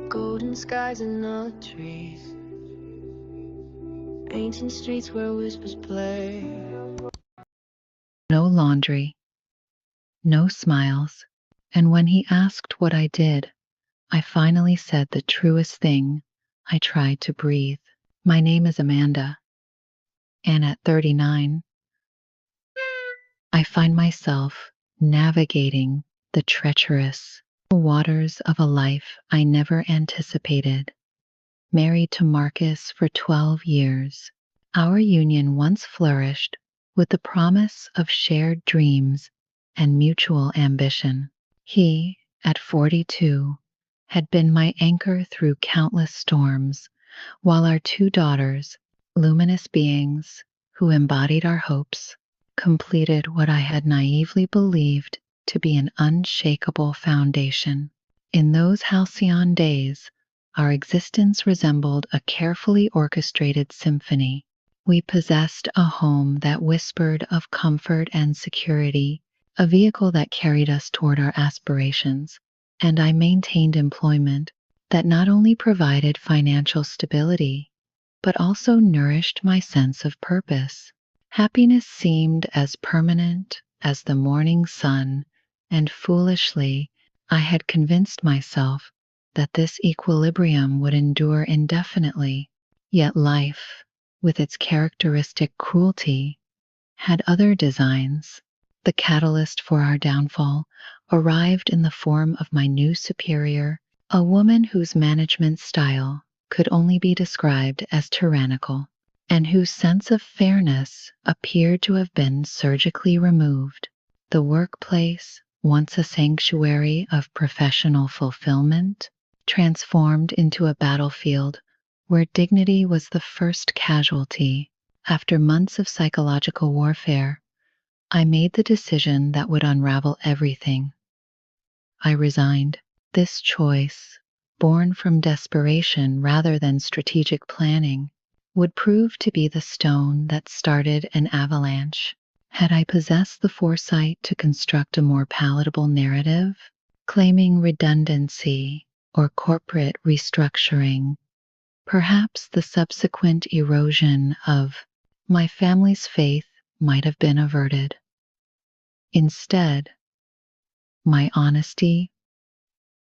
golden skies and the trees, ancient streets where whispers play. No laundry, no smiles, and when he asked what I did, I finally said the truest thing. I tried to breathe. My name is Amanda, and at 39, I find myself navigating the treacherous waters of a life I never anticipated. Married to Marcus for 12 years, our union once flourished with the promise of shared dreams and mutual ambition. He, at 42, had been my anchor through countless storms, while our two daughters, luminous beings who embodied our hopes, completed what I had naively believed to be an unshakable foundation. In those halcyon days, our existence resembled a carefully orchestrated symphony. We possessed a home that whispered of comfort and security, a vehicle that carried us toward our aspirations, and I maintained employment that not only provided financial stability, but also nourished my sense of purpose. Happiness seemed as permanent as the morning sun, and foolishly, I had convinced myself that this equilibrium would endure indefinitely. Yet life, with its characteristic cruelty, had other designs. The catalyst for our downfall arrived in the form of my new superior, a woman whose management style could only be described as tyrannical, and whose sense of fairness appeared to have been surgically removed. The workplace, once a sanctuary of professional fulfillment, transformed into a battlefield where dignity was the first casualty. After months of psychological warfare, I made the decision that would unravel everything. I resigned. This choice, born from desperation rather than strategic planning, would prove to be the stone that started an avalanche. Had I possessed the foresight to construct a more palatable narrative, claiming redundancy or corporate restructuring, perhaps the subsequent erosion of my family's faith might have been averted. Instead, my honesty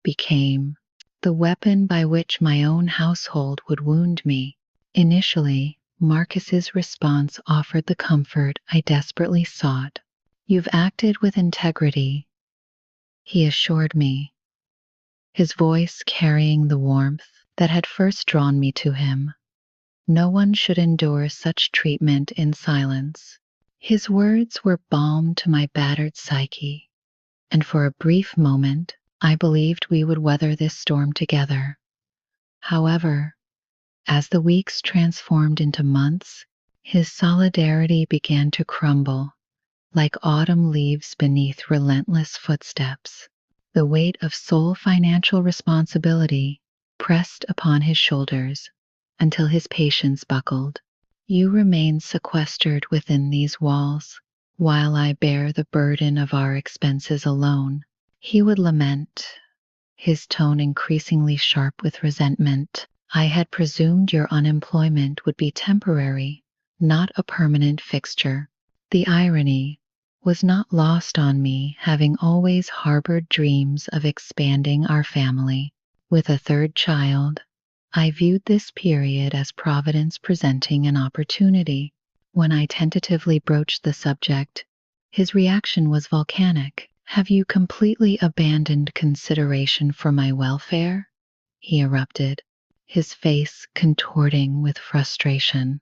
became the weapon by which my own household would wound me. Initially, Marcus's response offered the comfort I desperately sought. "You've acted with integrity," he assured me, his voice carrying the warmth that had first drawn me to him. "No one should endure such treatment in silence." His words were balm to my battered psyche, and for a brief moment I believed we would weather this storm together. However, as the weeks transformed into months, his solidarity began to crumble, like autumn leaves beneath relentless footsteps. The weight of sole financial responsibility pressed upon his shoulders until his patience buckled. "You remain sequestered within these walls, while I bear the burden of our expenses alone," he would lament, his tone increasingly sharp with resentment. "I had presumed your unemployment would be temporary, not a permanent fixture." The irony was not lost on me, having always harbored dreams of expanding our family. With a third child, I viewed this period as Providence presenting an opportunity. When I tentatively broached the subject, his reaction was volcanic. "Have you completely abandoned consideration for my welfare?" he erupted, his face contorting with frustration.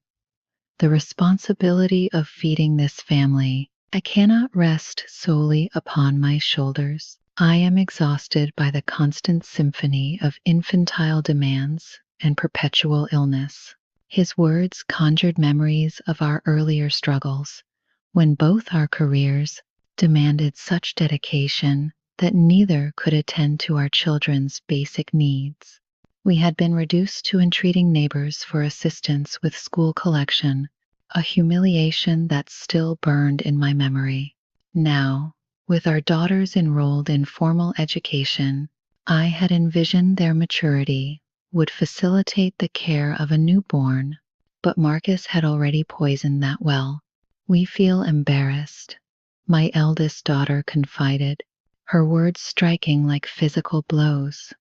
"The responsibility of feeding this family cannot rest solely upon my shoulders. I am exhausted by the constant symphony of infantile demands and perpetual illness." His words conjured memories of our earlier struggles, when both our careers demanded such dedication that neither could attend to our children's basic needs. We had been reduced to entreating neighbors for assistance with school collection, a humiliation that still burned in my memory. Now, with our daughters enrolled in formal education, I had envisioned their maturity would facilitate the care of a newborn, but Marcus had already poisoned that well. We feel embarrassed, my eldest daughter confided, her words striking like physical blows.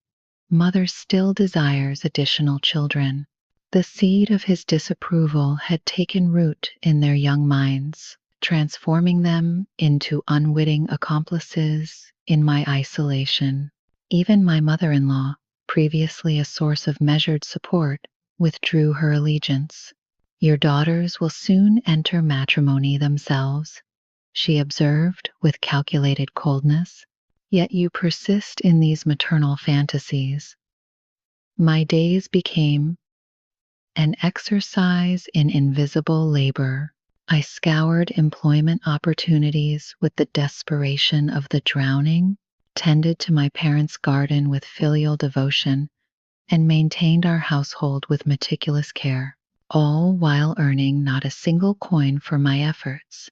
Mother still desires additional children. The seed of his disapproval had taken root in their young minds, transforming them into unwitting accomplices in my isolation. Even my mother-in-law, previously a source of measured support, withdrew her allegiance. Your daughters will soon enter matrimony themselves, she observed with calculated coldness. Yet you persist in these maternal fantasies. My days became an exercise in invisible labor. I scoured employment opportunities with the desperation of the drowning, tended to my parents' garden with filial devotion, and maintained our household with meticulous care, all while earning not a single coin for my efforts.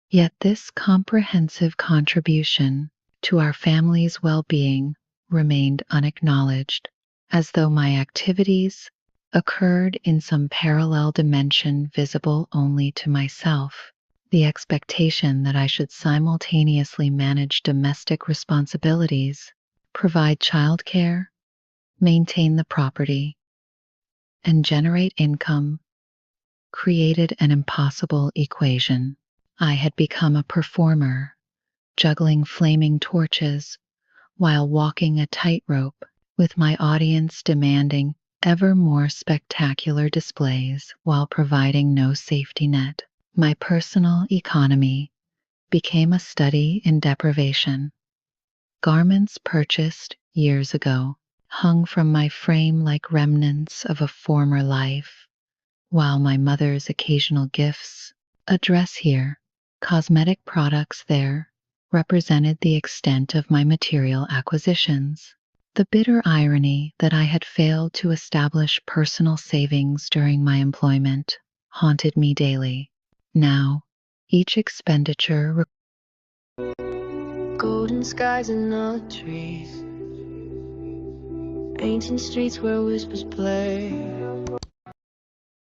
Yet this comprehensive contribution to our family's well-being remained unacknowledged, as though my activities occurred in some parallel dimension visible only to myself. The expectation that I should simultaneously manage domestic responsibilities, provide childcare, maintain the property, and generate income created an impossible equation. I had become a performer, juggling flaming torches while walking a tightrope, with my audience demanding ever more spectacular displays while providing no safety net. My personal economy became a study in deprivation. Garments purchased years ago hung from my frame like remnants of a former life, while my mother's occasional gifts, a dress here, cosmetic products there, represented the extent of my material acquisitions. The bitter irony that I had failed to establish personal savings during my employment haunted me daily. Now, each expenditure Golden skies and not trees. Ancient streets where whispers play.